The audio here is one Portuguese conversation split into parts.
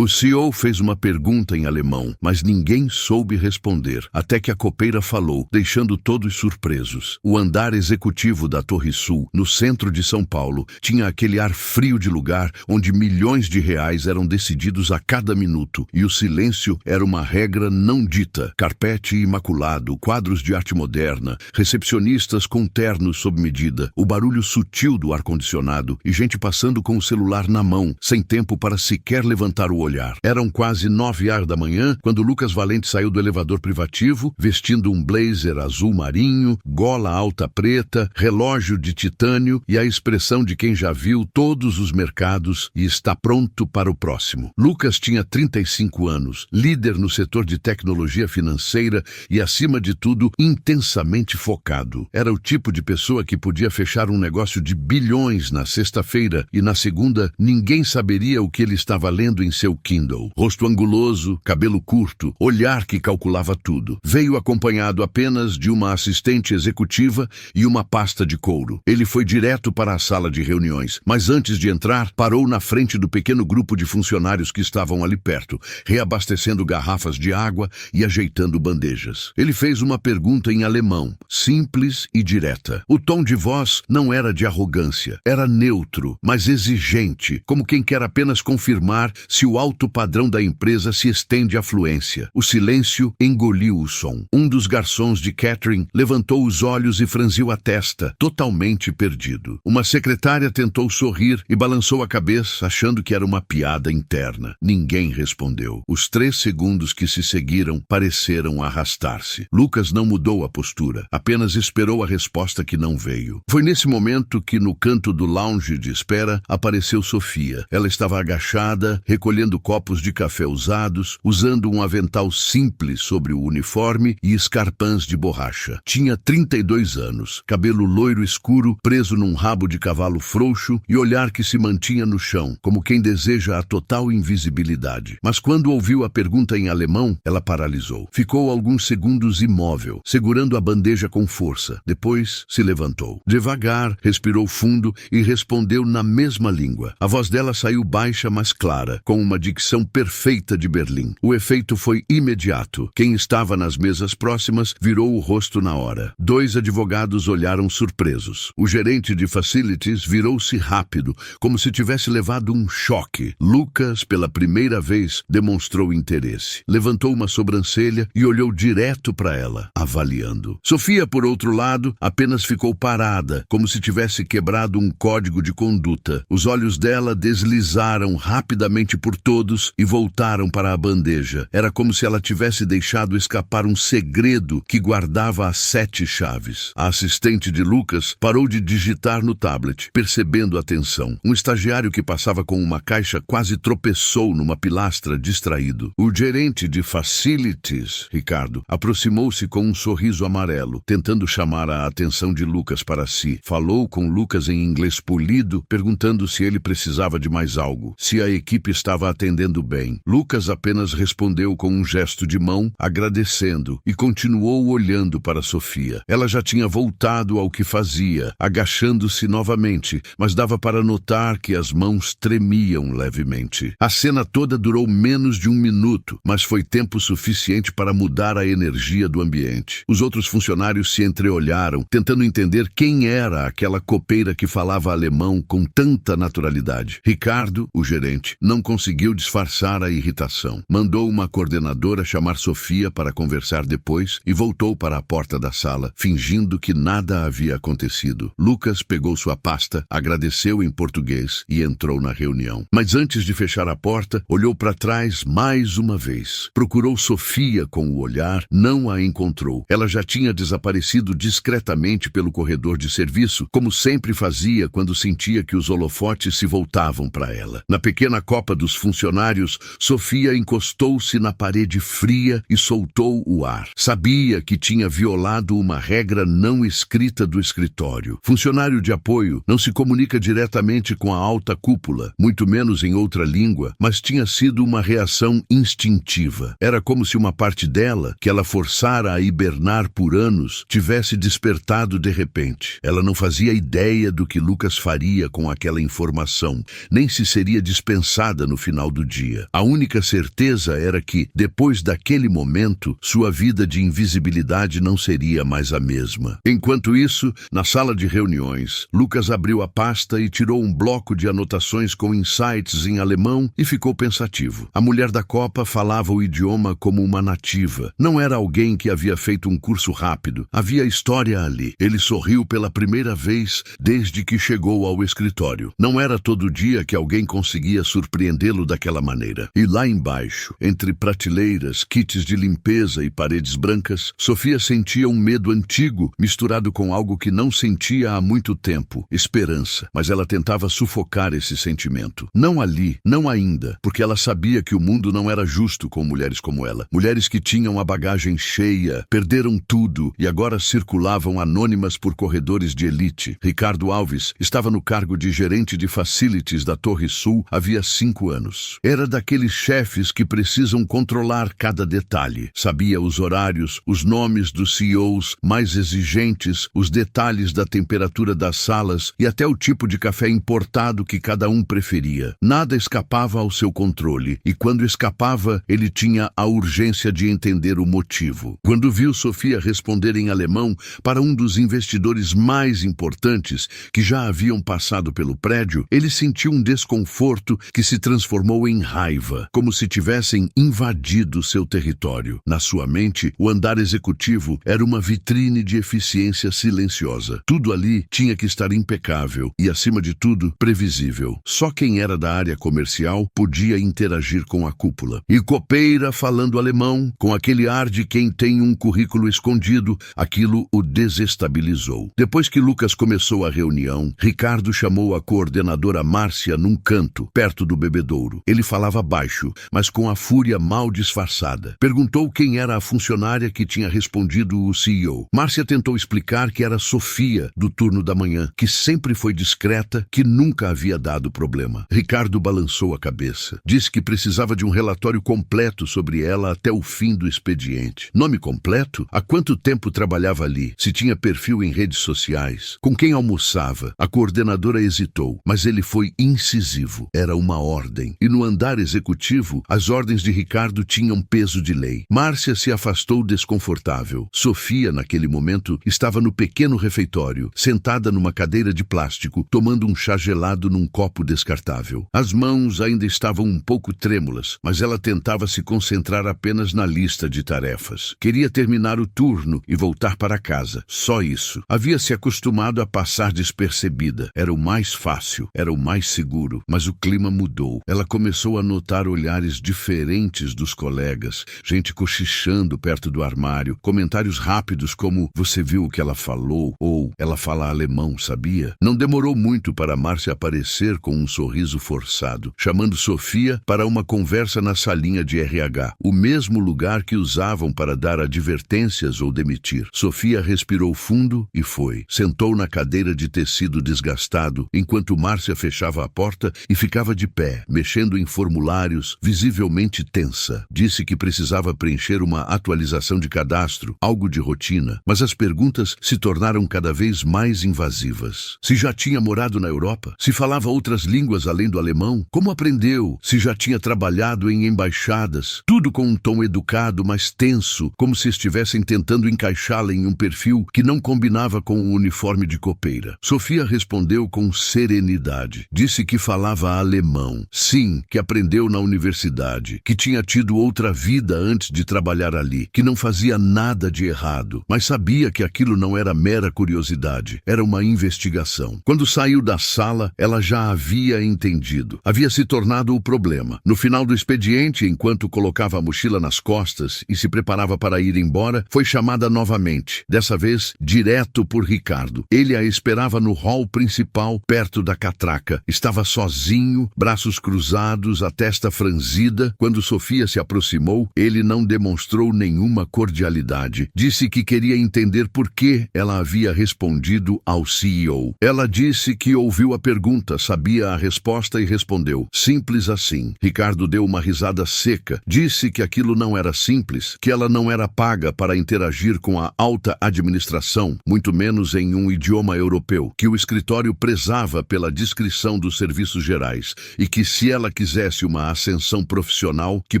O CEO fez uma pergunta em alemão, mas ninguém soube responder, até que a copeira falou, deixando todos surpresos. O andar executivo da Torre Sul, no centro de São Paulo, tinha aquele ar frio de lugar onde milhões de reais eram decididos a cada minuto, e o silêncio era uma regra não dita. Carpete imaculado, quadros de arte moderna, recepcionistas com ternos sob medida, o barulho sutil do ar-condicionado e gente passando com o celular na mão, sem tempo para sequer levantar o olhar. Eram quase 9h da manhã quando Lucas Valente saiu do elevador privativo, vestindo um blazer azul marinho, gola alta preta, relógio de titânio e a expressão de quem já viu todos os mercados e está pronto para o próximo. Lucas tinha 35 anos, líder no setor de tecnologia financeira e, acima de tudo, intensamente focado. Era o tipo de pessoa que podia fechar um negócio de bilhões na sexta-feira e na segunda ninguém saberia o que ele estava lendo em seu Kindle. Rosto anguloso, cabelo curto, olhar que calculava tudo. Veio acompanhado apenas de uma assistente executiva e uma pasta de couro. Ele foi direto para a sala de reuniões, mas antes de entrar, parou na frente do pequeno grupo de funcionários que estavam ali perto, reabastecendo garrafas de água e ajeitando bandejas. Ele fez uma pergunta em alemão, simples e direta. O tom de voz não era de arrogância, era neutro, mas exigente, como quem quer apenas confirmar se o alto padrão da empresa se estende à fluência. O silêncio engoliu o som. Um dos garçons de catering levantou os olhos e franziu a testa, totalmente perdido. Uma secretária tentou sorrir e balançou a cabeça, achando que era uma piada interna. Ninguém respondeu. Os 3 segundos que se seguiram pareceram arrastar-se. Lucas não mudou a postura, apenas esperou a resposta que não veio. Foi nesse momento que, no canto do lounge de espera, apareceu Sofia. Ela estava agachada, recolhendo copos de café usados, usando um avental simples sobre o uniforme e escarpãs de borracha. Tinha 32 anos, cabelo loiro escuro, preso num rabo de cavalo frouxo e olhar que se mantinha no chão, como quem deseja a total invisibilidade. Mas quando ouviu a pergunta em alemão, ela paralisou. Ficou alguns segundos imóvel, segurando a bandeja com força. Depois se levantou. Devagar, respirou fundo e respondeu na mesma língua. A voz dela saiu baixa, mas clara, com uma dicção perfeita de Berlim. O efeito foi imediato. Quem estava nas mesas próximas virou o rosto na hora. 2 advogados olharam surpresos. O gerente de facilities virou-se rápido, como se tivesse levado um choque. Lucas, pela primeira vez, demonstrou interesse. Levantou uma sobrancelha e olhou direto para ela, avaliando. Sofia, por outro lado, apenas ficou parada, como se tivesse quebrado um código de conduta. Os olhos dela deslizaram rapidamente por todos e voltaram para a bandeja. Era como se ela tivesse deixado escapar um segredo que guardava as 7 chaves. A assistente de Lucas parou de digitar no tablet, percebendo a tensão. Um estagiário que passava com uma caixa quase tropeçou numa pilastra, distraído. O gerente de facilities, Ricardo, aproximou-se com um sorriso amarelo, tentando chamar a atenção de Lucas para si. Falou com Lucas em inglês polido, perguntando se ele precisava de mais algo, se a equipe estava atendendo bem. Lucas apenas respondeu com um gesto de mão, agradecendo, e continuou olhando para Sofia. Ela já tinha voltado ao que fazia, agachando-se novamente, mas dava para notar que as mãos tremiam levemente. A cena toda durou menos de 1 minuto, mas foi tempo suficiente para mudar a energia do ambiente. Os outros funcionários se entreolharam, tentando entender quem era aquela copeira que falava alemão com tanta naturalidade. Ricardo, o gerente, não conseguiu disfarçar a irritação. Mandou uma coordenadora chamar Sofia para conversar depois e voltou para a porta da sala, fingindo que nada havia acontecido. Lucas pegou sua pasta, agradeceu em português e entrou na reunião. Mas antes de fechar a porta, olhou para trás mais uma vez. Procurou Sofia com o olhar, não a encontrou. Ela já tinha desaparecido discretamente pelo corredor de serviço, como sempre fazia quando sentia que os holofotes se voltavam para ela. Na pequena copa dos funcionários, Sofia encostou-se na parede fria e soltou o ar. Sabia que tinha violado uma regra não escrita do escritório. Funcionário de apoio não se comunica diretamente com a alta cúpula, muito menos em outra língua, mas tinha sido uma reação instintiva. Era como se uma parte dela, que ela forçara a hibernar por anos, tivesse despertado de repente. Ela não fazia ideia do que Lucas faria com aquela informação, nem se seria dispensada no final final do dia. A única certeza era que, depois daquele momento, sua vida de invisibilidade não seria mais a mesma. Enquanto isso, na sala de reuniões, Lucas abriu a pasta e tirou um bloco de anotações com insights em alemão e ficou pensativo. A mulher da copa falava o idioma como uma nativa. Não era alguém que havia feito um curso rápido. Havia história ali. Ele sorriu pela primeira vez desde que chegou ao escritório. Não era todo dia que alguém conseguia surpreendê-lo daquela maneira. E lá embaixo, entre prateleiras, kits de limpeza e paredes brancas, Sofia sentia um medo antigo misturado com algo que não sentia há muito tempo, esperança. Mas ela tentava sufocar esse sentimento. Não ali, não ainda, porque ela sabia que o mundo não era justo com mulheres como ela. Mulheres que tinham a bagagem cheia, perderam tudo e agora circulavam anônimas por corredores de elite. Ricardo Alves estava no cargo de gerente de facilities da Torre Sul havia 5 anos. Era daqueles chefes que precisam controlar cada detalhe. Sabia os horários, os nomes dos CEOs mais exigentes, os detalhes da temperatura das salas e até o tipo de café importado que cada um preferia. Nada escapava ao seu controle e quando escapava, ele tinha a urgência de entender o motivo. Quando viu Sofia responder em alemão para um dos investidores mais importantes que já haviam passado pelo prédio, ele sentiu um desconforto que se transformou em raiva, como se tivessem invadido seu território. Na sua mente, o andar executivo era uma vitrine de eficiência silenciosa. Tudo ali tinha que estar impecável e, acima de tudo, previsível. Só quem era da área comercial podia interagir com a cúpula. E copeira falando alemão, com aquele ar de quem tem um currículo escondido, aquilo o desestabilizou. Depois que Lucas começou a reunião, Ricardo chamou a coordenadora Márcia num canto, perto do bebedouro. Ele falava baixo, mas com a fúria mal disfarçada. Perguntou quem era a funcionária que tinha respondido o CEO. Márcia tentou explicar que era Sofia, do turno da manhã, que sempre foi discreta, que nunca havia dado problema. Ricardo balançou a cabeça. Disse que precisava de um relatório completo sobre ela até o fim do expediente. Nome completo? Há quanto tempo trabalhava ali? Se tinha perfil em redes sociais? Com quem almoçava? A coordenadora hesitou, mas ele foi incisivo. Era uma ordem. E no andar executivo, as ordens de Ricardo tinham peso de lei. Márcia se afastou desconfortável. Sofia, naquele momento, estava no pequeno refeitório, sentada numa cadeira de plástico, tomando um chá gelado num copo descartável. As mãos ainda estavam um pouco trêmulas, mas ela tentava se concentrar apenas na lista de tarefas. Queria terminar o turno e voltar para casa. Só isso. Havia se acostumado a passar despercebida. Era o mais fácil, era o mais seguro. Mas o clima mudou. Ela começou a notar olhares diferentes dos colegas, gente cochichando perto do armário, comentários rápidos como "você viu o que ela falou?" ou "ela fala alemão, sabia?" Não demorou muito para Márcia aparecer com um sorriso forçado, chamando Sofia para uma conversa na salinha de RH, o mesmo lugar que usavam para dar advertências ou demitir. Sofia respirou fundo e foi. Sentou na cadeira de tecido desgastado, enquanto Márcia fechava a porta e ficava de pé, mexendo em formulários, visivelmente tensa. Disse que precisava preencher uma atualização de cadastro, algo de rotina, mas as perguntas se tornaram cada vez mais invasivas. Se já tinha morado na Europa? Se falava outras línguas além do alemão? Como aprendeu? Se já tinha trabalhado em embaixadas? Tudo com um tom educado, mas tenso, como se estivessem tentando encaixá-la em um perfil que não combinava com o uniforme de copeira. Sofia respondeu com serenidade. Disse que falava alemão. Sim, que aprendeu na universidade, que tinha tido outra vida antes de trabalhar ali, que não fazia nada de errado, mas sabia que aquilo não era mera curiosidade, era uma investigação. Quando saiu da sala, ela já havia entendido. Havia se tornado o problema. No final do expediente, enquanto colocava a mochila nas costas e se preparava para ir embora, foi chamada novamente, dessa vez direto por Ricardo. Ele a esperava no hall principal, perto da catraca. Estava sozinho, braços cruzados, a testa franzida. Quando Sofia se aproximou, ele não demonstrou nenhuma cordialidade. Disse que queria entender por que ela havia respondido ao CEO. Ela disse que ouviu a pergunta, sabia a resposta e respondeu. Simples assim. Ricardo deu uma risada seca. Disse que aquilo não era simples, que ela não era paga para interagir com a alta administração, muito menos em um idioma europeu, que o escritório prezava pela discrição dos serviços gerais e que se ela ela quisesse uma ascensão profissional, que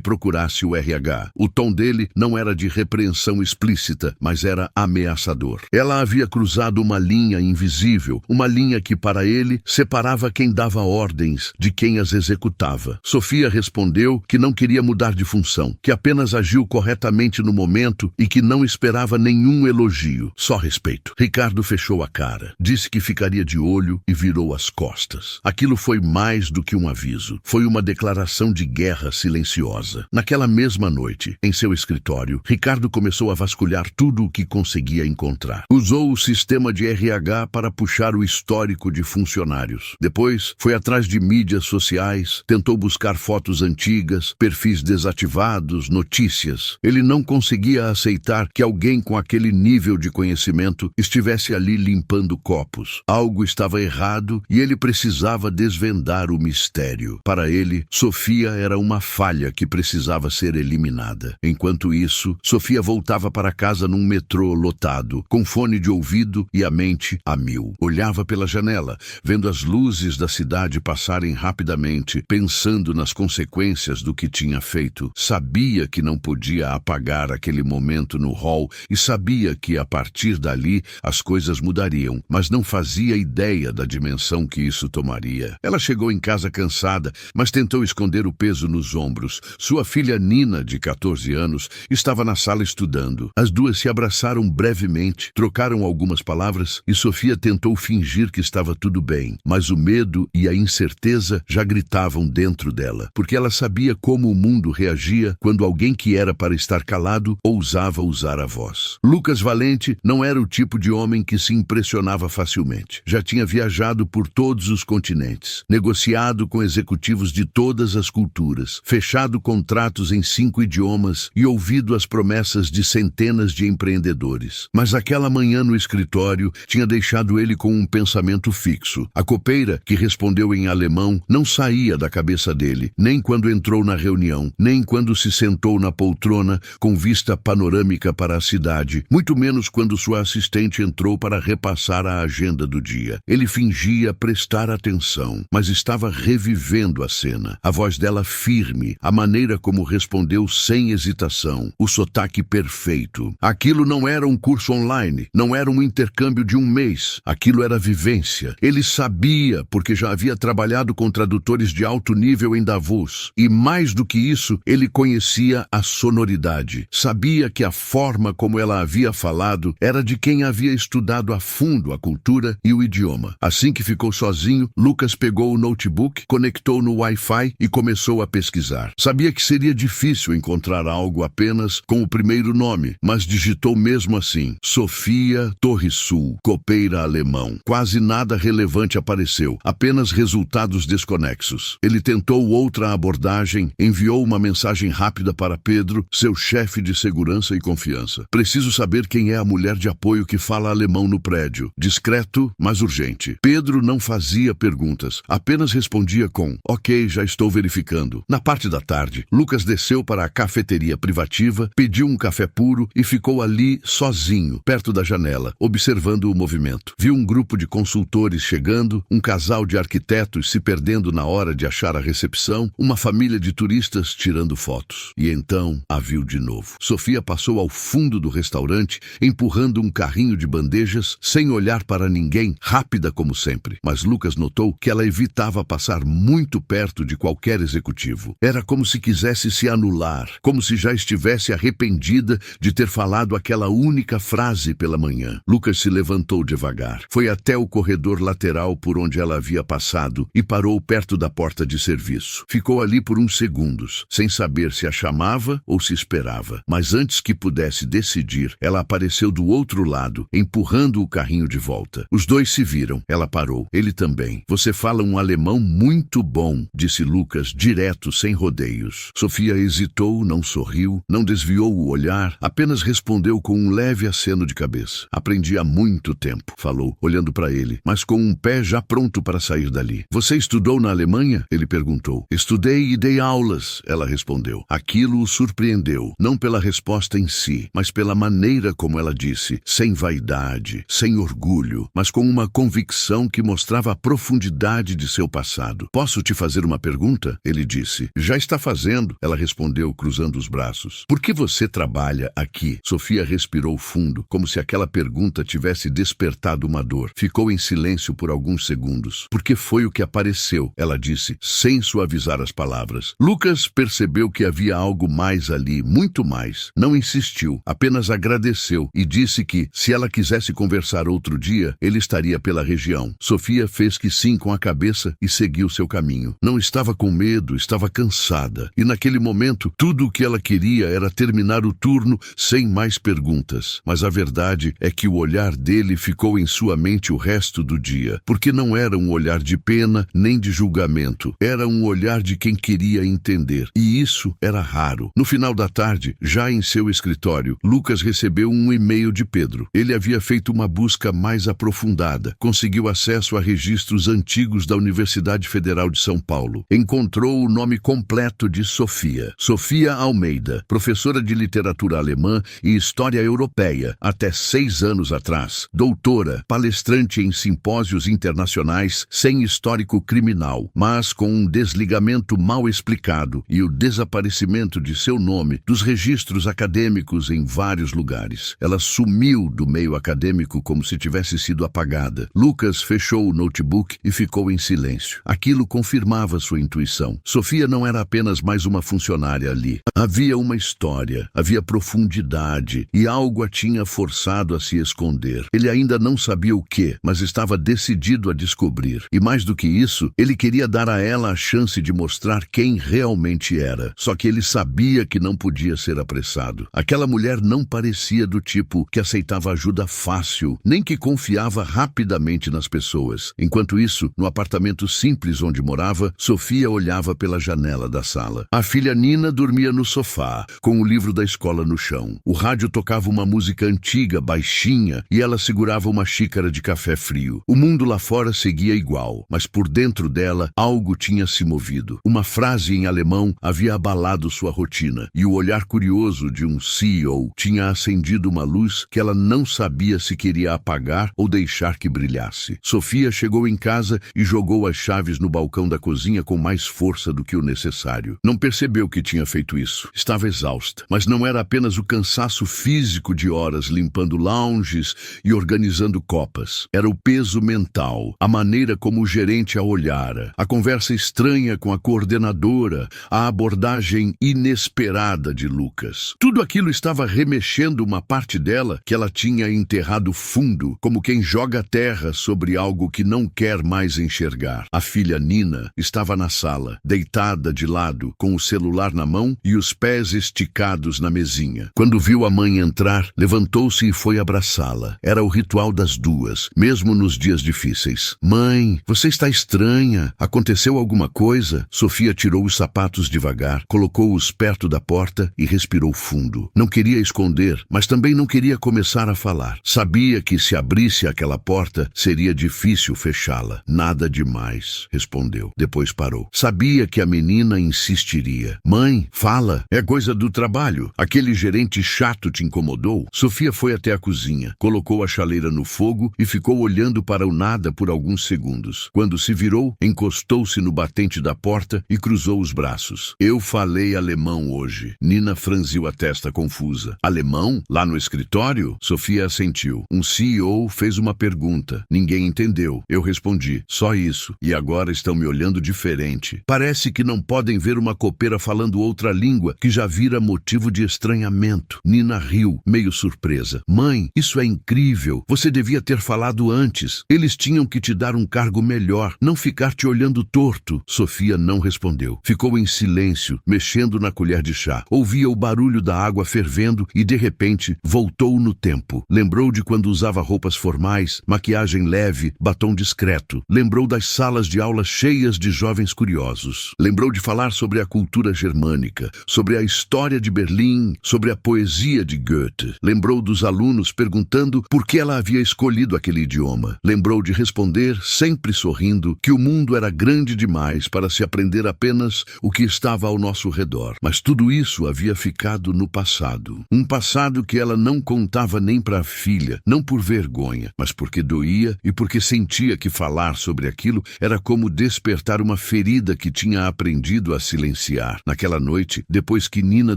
procurasse o RH. O tom dele não era de repreensão explícita, mas era ameaçador. Ela havia cruzado uma linha invisível, uma linha que para ele separava quem dava ordens de quem as executava. Sofia respondeu que não queria mudar de função, que apenas agiu corretamente no momento e que não esperava nenhum elogio, só respeito. Ricardo fechou a cara, disse que ficaria de olho e virou as costas. Aquilo foi mais do que um aviso, foi uma declaração de guerra silenciosa. Naquela mesma noite, em seu escritório, Ricardo começou a vasculhar tudo o que conseguia encontrar. Usou o sistema de RH para puxar o histórico de funcionários. Depois, foi atrás de mídias sociais, tentou buscar fotos antigas, perfis desativados, notícias. Ele não conseguia aceitar que alguém com aquele nível de conhecimento estivesse ali limpando copos. Algo estava errado e ele precisava desvendar o mistério. Para ele, Sofia era uma falha que precisava ser eliminada. Enquanto isso, Sofia voltava para casa num metrô lotado, com fone de ouvido e a mente a mil. Olhava pela janela, vendo as luzes da cidade passarem rapidamente, pensando nas consequências do que tinha feito. Sabia que não podia apagar aquele momento no hall e sabia que a partir dali as coisas mudariam, mas não fazia ideia da dimensão que isso tomaria. Ela chegou em casa cansada, mas tentou esconder o peso nos ombros. Sua filha Nina, de 14 anos, estava na sala estudando. As duas se abraçaram brevemente, trocaram algumas palavras e Sofia tentou fingir que estava tudo bem, mas o medo e a incerteza já gritavam dentro dela, porque ela sabia como o mundo reagia quando alguém que era para estar calado ousava usar a voz. Lucas Valente não era o tipo de homem que se impressionava facilmente. Já tinha viajado por todos os continentes, negociado com executivos de todas as culturas, fechado contratos em 5 idiomas e ouvido as promessas de centenas de empreendedores. Mas aquela manhã no escritório tinha deixado ele com um pensamento fixo. A copeira, que respondeu em alemão, não saía da cabeça dele, nem quando entrou na reunião, nem quando se sentou na poltrona com vista panorâmica para a cidade, muito menos quando sua assistente entrou para repassar a agenda do dia. Ele fingia prestar atenção, mas estava revivendo a cena. A voz dela firme, a maneira como respondeu sem hesitação, o sotaque perfeito. Aquilo não era um curso online, não era um intercâmbio de um mês. Aquilo era vivência. Ele sabia, porque já havia trabalhado com tradutores de alto nível em Davos. E mais do que isso, ele conhecia a sonoridade. Sabia que a forma como ela havia falado era de quem havia estudado a fundo a cultura e o idioma. Assim que ficou sozinho, Lucas pegou o notebook, conectou no Wi-Fi e começou a pesquisar. Sabia que seria difícil encontrar algo apenas com o primeiro nome, mas digitou mesmo assim: Sofia Torrisul, copeira alemão. Quase nada relevante apareceu, apenas resultados desconexos. Ele tentou outra abordagem, enviou uma mensagem rápida para Pedro, seu chefe de segurança e confiança. Preciso saber quem é a mulher de apoio que fala alemão no prédio. Discreto, mas urgente. Pedro não fazia perguntas, apenas respondia com: ok, já estou verificando. Na parte da tarde, Lucas desceu para a cafeteria privativa, pediu um café puro e ficou ali sozinho, perto da janela, observando o movimento. Viu um grupo de consultores chegando, um casal de arquitetos se perdendo na hora de achar a recepção, uma família de turistas tirando fotos. E então a viu de novo. Sofia passou ao fundo do restaurante, empurrando um carrinho de bandejas, sem olhar para ninguém, rápida como sempre. Mas Lucas notou que ela evitava passar muito perto de qualquer executivo. Era como se quisesse se anular, como se já estivesse arrependida de ter falado aquela única frase pela manhã. Lucas se levantou devagar, foi até o corredor lateral por onde ela havia passado e parou perto da porta de serviço. Ficou ali por uns segundos, sem saber se a chamava ou se esperava. Mas antes que pudesse decidir, ela apareceu do outro lado, empurrando o carrinho de volta. Os dois se viram. Ela parou. Ele também. Você fala um alemão muito bom, disse Lucas, direto, sem rodeios. Sofia hesitou, não sorriu, não desviou o olhar, apenas respondeu com um leve aceno de cabeça. Aprendi há muito tempo, falou, olhando para ele, mas com um pé já pronto para sair dali. Você estudou na Alemanha? Ele perguntou. Estudei e dei aulas, ela respondeu. Aquilo o surpreendeu, não pela resposta em si, mas pela maneira como ela disse, sem vaidade, sem orgulho, mas com uma convicção que mostrava a profundidade de seu passado. Posso te fazer fazer uma pergunta?" Ele disse. "Já está fazendo", ela respondeu, cruzando os braços. "Por que você trabalha aqui?" Sofia respirou fundo, como se aquela pergunta tivesse despertado uma dor. Ficou em silêncio por alguns segundos. "Porque foi o que apareceu", ela disse, sem suavizar as palavras. Lucas percebeu que havia algo mais ali, muito mais. Não insistiu, apenas agradeceu e disse que, se ela quisesse conversar outro dia, ele estaria pela região. Sofia fez que sim com a cabeça e seguiu seu caminho. Não estava com medo, estava cansada. E naquele momento, tudo o que ela queria era terminar o turno sem mais perguntas. Mas a verdade é que o olhar dele ficou em sua mente o resto do dia, porque não era um olhar de pena nem de julgamento. Era um olhar de quem queria entender. E isso era raro. No final da tarde, já em seu escritório, Lucas recebeu um e-mail de Pedro. Ele havia feito uma busca mais aprofundada. Conseguiu acesso a registros antigos da Universidade Federal de São Paulo. Encontrou o nome completo de Sofia. Sofia Almeida, professora de literatura alemã e história europeia, até 6 anos atrás. Doutora, palestrante em simpósios internacionais, sem histórico criminal, mas com um desligamento mal explicado e o desaparecimento de seu nome dos registros acadêmicos em vários lugares. Ela sumiu do meio acadêmico como se tivesse sido apagada. Lucas fechou o notebook e ficou em silêncio. Aquilo confirmava sua intuição. Sofia não era apenas mais uma funcionária ali. Havia uma história, havia profundidade e algo a tinha forçado a se esconder. Ele ainda não sabia o que, mas estava decidido a descobrir. E mais do que isso, ele queria dar a ela a chance de mostrar quem realmente era. Só que ele sabia que não podia ser apressado. Aquela mulher não parecia do tipo que aceitava ajuda fácil, nem que confiava rapidamente nas pessoas. Enquanto isso, no apartamento simples onde morava, Sofia olhava pela janela da sala. A filha Nina dormia no sofá, com o livro da escola no chão. O rádio tocava uma música antiga, baixinha, e ela segurava uma xícara de café frio. O mundo lá fora seguia igual, mas por dentro dela algo tinha se movido. Uma frase em alemão havia abalado sua rotina, e o olhar curioso de um CEO tinha acendido uma luz que ela não sabia se queria apagar ou deixar que brilhasse. Sofia chegou em casa e jogou as chaves no balcão da cozinha com mais força do que o necessário. Não percebeu que tinha feito isso. Estava exausta, mas não era apenas o cansaço físico de horas limpando lounges e organizando copas. Era o peso mental, a maneira como o gerente a olhara, a conversa estranha com a coordenadora, a abordagem inesperada de Lucas. Tudo aquilo estava remexendo uma parte dela que ela tinha enterrado fundo, como quem joga terra sobre algo que não quer mais enxergar. A filha Nina estava na sala, deitada de lado, com o celular na mão e os pés esticados na mesinha. Quando viu a mãe entrar, levantou-se e foi abraçá-la. Era o ritual das duas, mesmo nos dias difíceis. "Mãe, você está estranha. Aconteceu alguma coisa?" Sofia tirou os sapatos devagar, colocou-os perto da porta e respirou fundo. Não queria esconder, mas também não queria começar a falar. Sabia que se abrisse aquela porta, seria difícil fechá-la. "Nada demais", respondeu. Depois parou. Sabia que a menina insistiria. "Mãe, fala. É coisa do trabalho. Aquele gerente chato te incomodou?" Sofia foi até a cozinha, colocou a chaleira no fogo e ficou olhando para o nada por alguns segundos. Quando se virou, encostou-se no batente da porta e cruzou os braços. "Eu falei alemão hoje." Nina franziu a testa confusa. "Alemão? Lá no escritório?" Sofia assentiu. "Um CEO fez uma pergunta. Ninguém entendeu. Eu respondi. Só isso. E agora estão me olhando diferente. Parece que não podem ver uma copeira falando outra língua que já vira motivo de estranhamento." Nina riu, meio surpresa. "Mãe, isso é incrível. Você devia ter falado antes. Eles tinham que te dar um cargo melhor, não ficar te olhando torto." Sofia não respondeu. Ficou em silêncio, mexendo na colher de chá. Ouvia o barulho da água fervendo e, de repente, voltou no tempo. Lembrou de quando usava roupas formais, maquiagem leve, batom discreto. Lembrou das salas de aula cheias de jovens curiosos. Lembrou de falar sobre a cultura germânica, sobre a história de Berlim, sobre a poesia de Goethe. Lembrou dos alunos perguntando por que ela havia escolhido aquele idioma. Lembrou de responder, sempre sorrindo, que o mundo era grande demais para se aprender apenas o que estava ao nosso redor. Mas tudo isso havia ficado no passado. Um passado que ela não contava nem para a filha, não por vergonha, mas porque doía e porque sentia que falar sobre aquilo era como despertar uma uma ferida que tinha aprendido a silenciar. Naquela noite, depois que Nina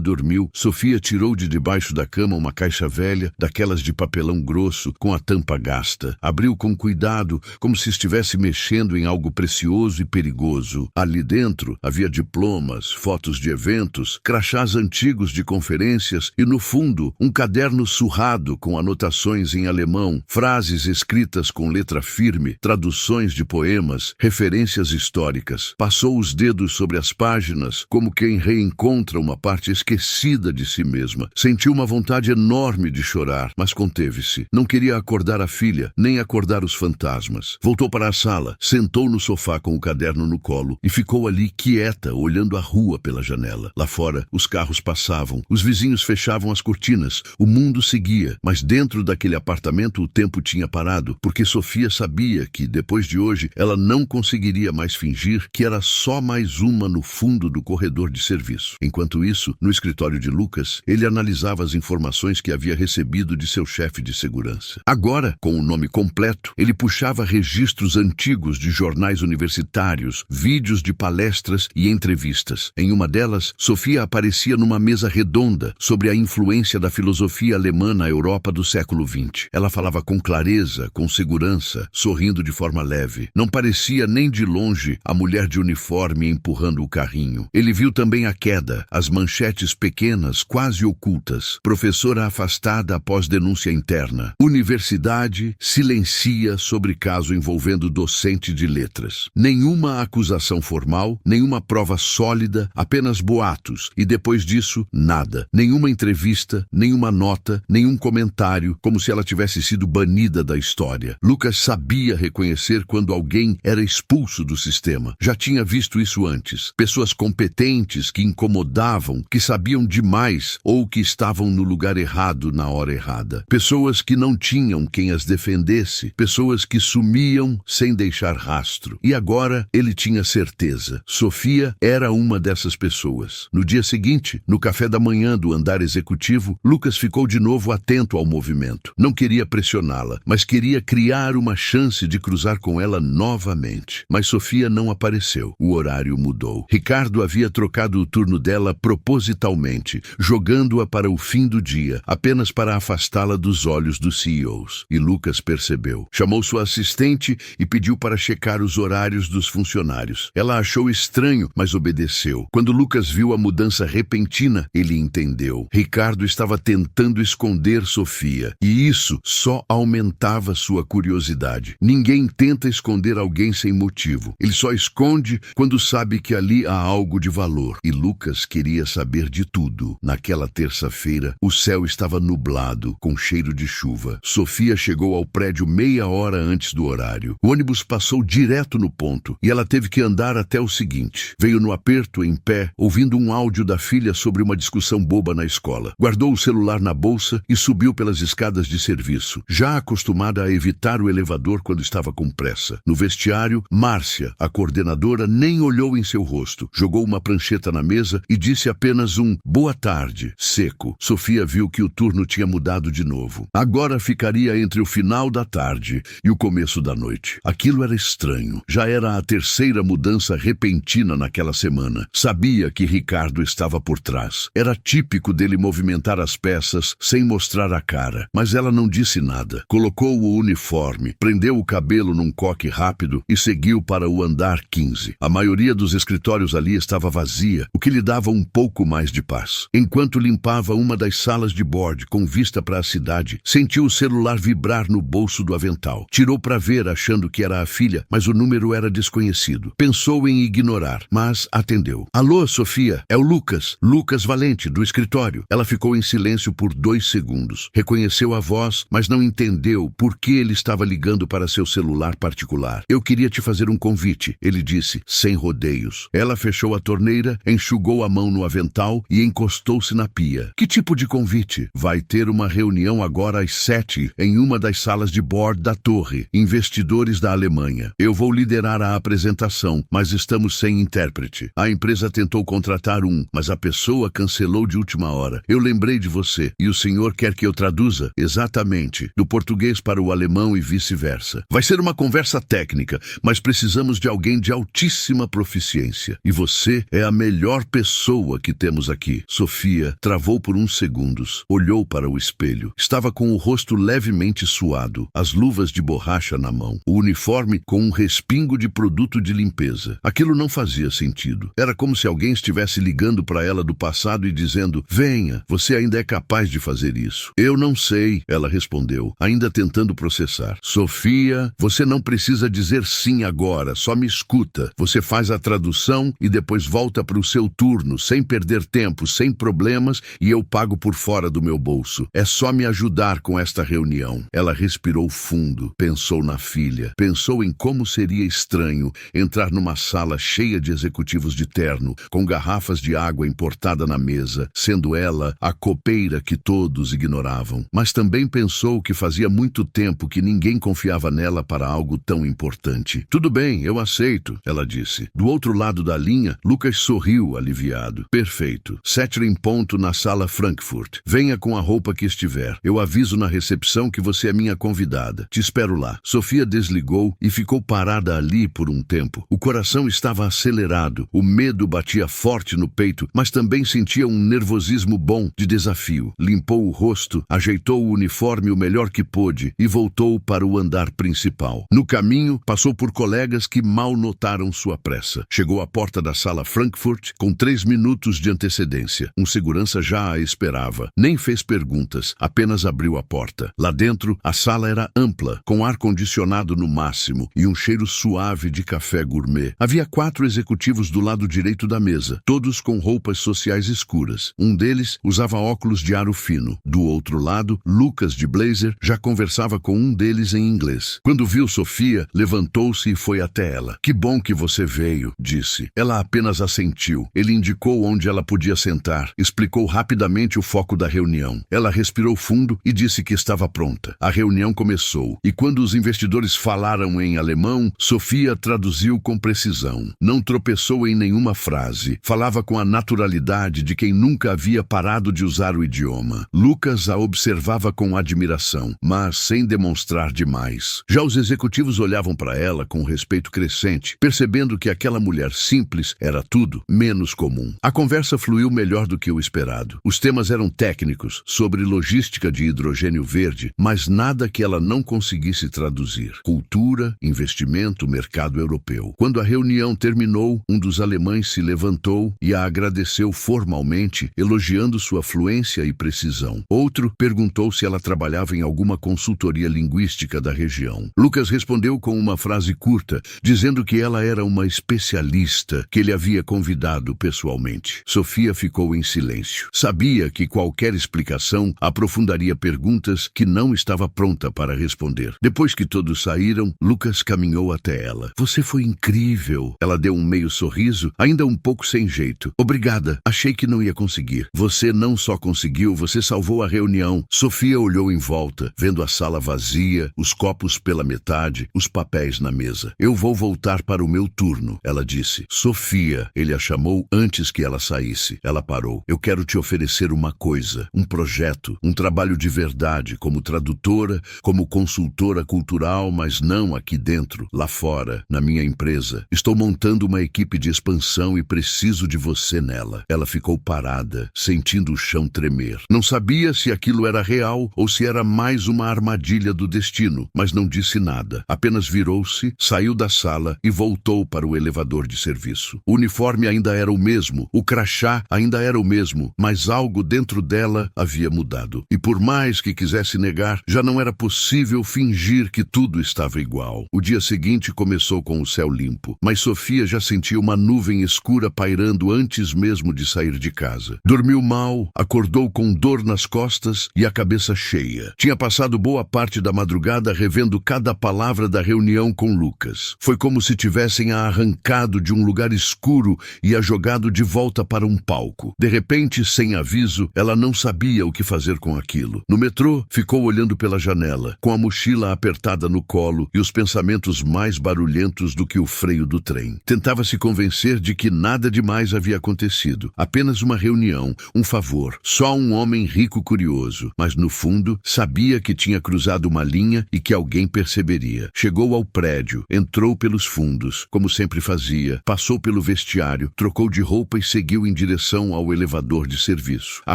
dormiu, Sofia tirou de debaixo da cama uma caixa velha, daquelas de papelão grosso, com a tampa gasta. Abriu com cuidado, como se estivesse mexendo em algo precioso e perigoso. Ali dentro havia diplomas, fotos de eventos, crachás antigos de conferências e, no fundo, um caderno surrado com anotações em alemão, frases escritas com letra firme, traduções de poemas, referências históricas. Passou os dedos sobre as páginas, como quem reencontra uma parte esquecida de si mesma. Sentiu uma vontade enorme de chorar, mas conteve-se. Não queria acordar a filha, nem acordar os fantasmas. Voltou para a sala, sentou no sofá com o caderno no colo e ficou ali quieta, olhando a rua pela janela. Lá fora, os carros passavam, os vizinhos fechavam as cortinas, o mundo seguia, mas dentro daquele apartamento o tempo tinha parado, porque Sofia sabia que, depois de hoje, ela não conseguiria mais fingir que era só mais uma no fundo do corredor de serviço. Enquanto isso, no escritório de Lucas, ele analisava as informações que havia recebido de seu chefe de segurança. Agora, com o nome completo, ele puxava registros antigos de jornais universitários, vídeos de palestras e entrevistas. Em uma delas, Sofia aparecia numa mesa redonda sobre a influência da filosofia alemã na Europa do século XX. Ela falava com clareza, com segurança, sorrindo de forma leve. Não parecia nem de longe a mulher de uniforme empurrando o carrinho. Ele viu também a queda, as manchetes pequenas, quase ocultas. Professora afastada após denúncia interna. Universidade silencia sobre caso envolvendo docente de letras. Nenhuma acusação formal, nenhuma prova sólida, apenas boatos. E depois disso, nada. Nenhuma entrevista, nenhuma nota, nenhum comentário, como se ela tivesse sido banida da história. Lucas sabia reconhecer quando alguém era expulso do sistema. Já tinha visto isso antes. Pessoas competentes que incomodavam, que sabiam demais ou que estavam no lugar errado na hora errada. Pessoas que não tinham quem as defendesse. Pessoas que sumiam sem deixar rastro. E agora ele tinha certeza. Sofia era uma dessas pessoas. No dia seguinte, no café da manhã do andar executivo, Lucas ficou de novo atento ao movimento. Não queria pressioná-la, mas queria criar uma chance de cruzar com ela novamente. Mas Sofia não apareceu. O horário mudou. Ricardo havia trocado o turno dela propositalmente, jogando-a para o fim do dia, apenas para afastá-la dos olhos dos CEOs. E Lucas percebeu. Chamou sua assistente e pediu para checar os horários dos funcionários. Ela achou estranho, mas obedeceu. Quando Lucas viu a mudança repentina, ele entendeu. Ricardo estava tentando esconder Sofia, e isso só aumentava sua curiosidade. Ninguém tenta esconder alguém sem motivo. Ele só esconde quando sabe que ali há algo de valor. E Lucas queria saber de tudo. Naquela terça-feira, o céu estava nublado, com cheiro de chuva. Sofia chegou ao prédio meia hora antes do horário. O ônibus passou direto no ponto, e ela teve que andar até o seguinte. Veio no aperto, em pé, ouvindo um áudio da filha sobre uma discussão boba na escola. Guardou o celular na bolsa e subiu pelas escadas de serviço, já acostumada a evitar o elevador quando estava com pressa. No vestiário, Márcia, a coordenadora, nem olhou em seu rosto. Jogou uma prancheta na mesa e disse apenas um "boa tarde", seco. Sofia viu que o turno tinha mudado de novo. Agora ficaria entre o final da tarde e o começo da noite. Aquilo era estranho. Já era a terceira mudança repentina naquela semana. Sabia que Ricardo estava por trás. Era típico dele movimentar as peças sem mostrar a cara. Mas ela não disse nada. Colocou o uniforme, prendeu o cabelo num coque rápido e seguiu para o andar 15. A maioria dos escritórios ali estava vazia, o que lhe dava um pouco mais de paz. Enquanto limpava uma das salas de board com vista para a cidade, sentiu o celular vibrar no bolso do avental. Tirou para ver, achando que era a filha, mas o número era desconhecido. Pensou em ignorar, mas atendeu. "Alô, Sofia, é o Lucas. Lucas Valente, do escritório." Ela ficou em silêncio por 2 segundos. Reconheceu a voz, mas não entendeu por que ele estava ligando para seu celular particular. "Eu queria te fazer um convite", ele disse, sem rodeios. Ela fechou a torneira, enxugou a mão no avental e encostou-se na pia. "Que tipo de convite?" "Vai ter uma reunião agora às 7 em uma das salas de board da torre. Investidores da Alemanha. Eu vou liderar a apresentação, mas estamos sem intérprete. A empresa tentou contratar um, mas a pessoa cancelou de última hora. Eu lembrei de você, e o senhor quer que eu traduza?" "Exatamente. Do português para o alemão e vice-versa. Vai ser uma conversa técnica, mas precisamos de alguém de altíssima proficiência. E você é a melhor pessoa que temos aqui. Sofia travou por uns segundos, olhou para o espelho. Estava com o rosto levemente suado, as luvas de borracha na mão, o uniforme com um respingo de produto de limpeza. Aquilo não fazia sentido. Era como se alguém estivesse ligando para ela do passado e dizendo: venha, você ainda é capaz de fazer isso. Eu não sei, ela respondeu, ainda tentando processar. Sofia, você não precisa dizer sim agora, só me escuta. Você faz a tradução e depois volta para o seu turno, sem perder tempo, sem problemas, e eu pago por fora do meu bolso. É só me ajudar com esta reunião. Ela respirou fundo, pensou na filha, pensou em como seria estranho entrar numa sala cheia de executivos de terno, com garrafas de água importada na mesa, sendo ela a copeira que todos ignoravam. Mas também pensou que fazia muito tempo que ninguém confiava nela para algo tão importante. Tudo bem, eu aceito, ela disse. Do outro lado da linha, Lucas sorriu aliviado. Perfeito. 7 em ponto na sala Frankfurt. Venha com a roupa que estiver. Eu aviso na recepção que você é minha convidada. Te espero lá. Sofia desligou e ficou parada ali por um tempo. O coração estava acelerado. O medo batia forte no peito, mas também sentia um nervosismo bom de desafio. Limpou o rosto, ajeitou o uniforme o melhor que pôde e voltou para o andar principal. No caminho, passou por colegas que mal notaram sua pressa. Chegou à porta da sala Frankfurt com 3 minutos de antecedência. Um segurança já a esperava. Nem fez perguntas, apenas abriu a porta. Lá dentro, a sala era ampla, com ar-condicionado no máximo e um cheiro suave de café gourmet. Havia 4 executivos do lado direito da mesa, todos com roupas sociais escuras. Um deles usava óculos de aro fino. Do outro lado, Lucas, de blazer, já conversava com um deles em inglês. Quando viu Sofia, levantou-se e foi até ela. Que bom que você veio, disse. Ela apenas assentiu. Ele indicou onde ela podia sentar, explicou rapidamente o foco da reunião. Ela respirou fundo e disse que estava pronta. A reunião começou, e quando os investidores falaram em alemão, Sofia traduziu com precisão. Não tropeçou em nenhuma frase. Falava com a naturalidade de quem nunca havia parado de usar o idioma. Lucas a observava com admiração, mas sem demonstrar demais. Já os executivos olhavam para ela com respeito crescente, percebendo que aquela mulher simples era tudo menos comum. A conversa fluiu melhor do que o esperado. Os temas eram técnicos, sobre logística de hidrogênio verde, mas nada que ela não conseguisse traduzir. Cultura, investimento, mercado europeu. Quando a reunião terminou, um dos alemães se levantou e a agradeceu formalmente, elogiando sua fluência e precisão. Outro perguntou se ela trabalhava em alguma consultoria linguística da região. Lucas respondeu com uma frase curta, dizendo que ela era uma especialista que ele havia convidado pessoalmente. Sofia ficou em silêncio. Sabia que qualquer explicação aprofundaria perguntas que não estava pronta para responder. Depois que todos saíram, Lucas caminhou até ela. Você foi incrível. Ela deu um meio sorriso, ainda um pouco sem jeito. Obrigada. Achei que não ia conseguir. Você não só conseguiu, você salvou a reunião. Sofia olhou em volta, vendo a sala vazia, os copos pela metade, os papéis na mesa. Eu vou voltar para o meu turno, ela disse. Sofia, ele a chamou antes que ela saísse. Ela parou. Eu quero te oferecer uma coisa, um projeto, um trabalho de verdade, como tradutora, como consultora cultural, mas não aqui dentro, lá fora, na minha empresa. Estou montando uma equipe de expansão e preciso de você nela. Ela ficou parada, sentindo o chão tremer. Não sabia se aquilo era real ou se era mais uma armadilha do destino, mas não disse nada. Apenas virou-se, saiu da sala e voltou para o elevador de serviço. O uniforme ainda era o mesmo, o crachá ainda era o mesmo, mas algo dentro dela havia mudado. E por mais que quisesse negar, já não era possível fingir que tudo estava igual. O dia seguinte começou com o céu limpo, mas Sofia já sentia uma nuvem escura pairando antes mesmo de sair de casa. Dormiu mal, acordou com dor nas costas e a cabeça cheia. Tinha passado boa parte da madrugada revendo cada palavra da reunião com Lucas. Foi como se tivessem a arrancado de um lugar escuro e a jogado de volta para um palco. De repente, sem aviso, ela não sabia o que fazer com aquilo. No metrô, ficou olhando pela janela, com a mochila apertada no colo e os pensamentos mais barulhentos do que o freio do trem. Tentava se convencer de que nada demais havia acontecido. Apenas uma reunião, um favor, só um homem rico curioso. Mas no fundo, sabia que tinha cruzado uma linha e que alguém perceberia. Chegou ao prédio, entrou pelos fundos segundos, como sempre fazia. Passou pelo vestiário, trocou de roupa e seguiu em direção ao elevador de serviço. A